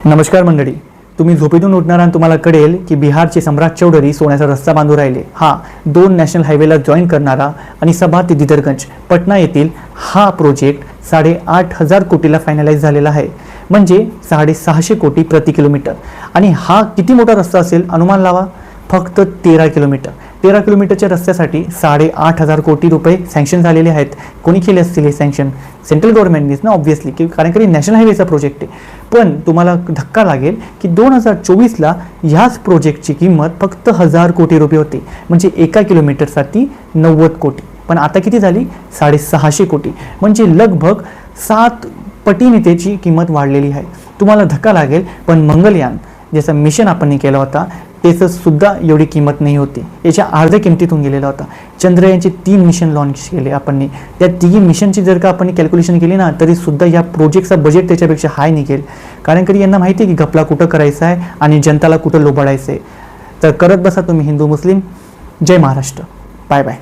नमस्कार मंडळी, तुम्ही झोपेतून उठणार आणि तुम्हाला कळेल की बिहारचे सम्राट चौधरी सोन्याचा रस्ता बांधू राहिले. हा 2 नॅशनल हायवेला जॉईन करणारा आणि सबा ते दीदरगंज पटना येथील हा प्रोजेक्ट 8,500 कोटीला फायनलाइज झालेला आहे. म्हणजे 650 कोटी प्रति किलोमीटर. आणि हा किती मोठा रस्ता असेल अनुमान लावा. फक्त 13 किलोमीटर. 13 किलोमीटरच्या रस्त्यासाठी 8,500 कोटी रुपये सँक्शन झालेले आहेत. कोणी केले असतील हे सँक्शन? सेंट्रल गव्हर्नमेंटनीच ना, ऑब्व्हियसली, की कारण की नॅशनल हायवेचा प्रोजेक्ट आहे. पण तुम्हाला धक्का लागेल की 2024ला ह्याच प्रोजेक्टची किंमत फक्त 1,000 कोटी रुपये होती. म्हणजे 1 किलोमीटरसाठी 90 कोटी. पण आता किती झाली? 650 कोटी. म्हणजे लगभग 7 पटीने त्याची किंमत वाढलेली आहे. तुम्हाला धक्का लागेल, पण मंगलयान ज्याचं मिशन आपण केलं होता त्याचं सुद्धा एवढी किंमत नाही होती. याच्या अर्ध्या किमतीतून गेलेला होता. चंद्रयानचे 3 मिशन लॉन्च केले आपण. त्या 3 मिशनची जर का आपण कॅल्क्युलेशन केली ना, तरी सुद्धा या प्रोजेक्टचा बजेट त्याच्यापेक्षा हाय निघेल. कारण की यांना माहिती आहे की घपला कुठं करायचा आहे आणि जनताला कुठं लोबाडायचं आहे. तर करत बसा तुम्ही हिंदू मुस्लिम. जय महाराष्ट्र. Bye bye.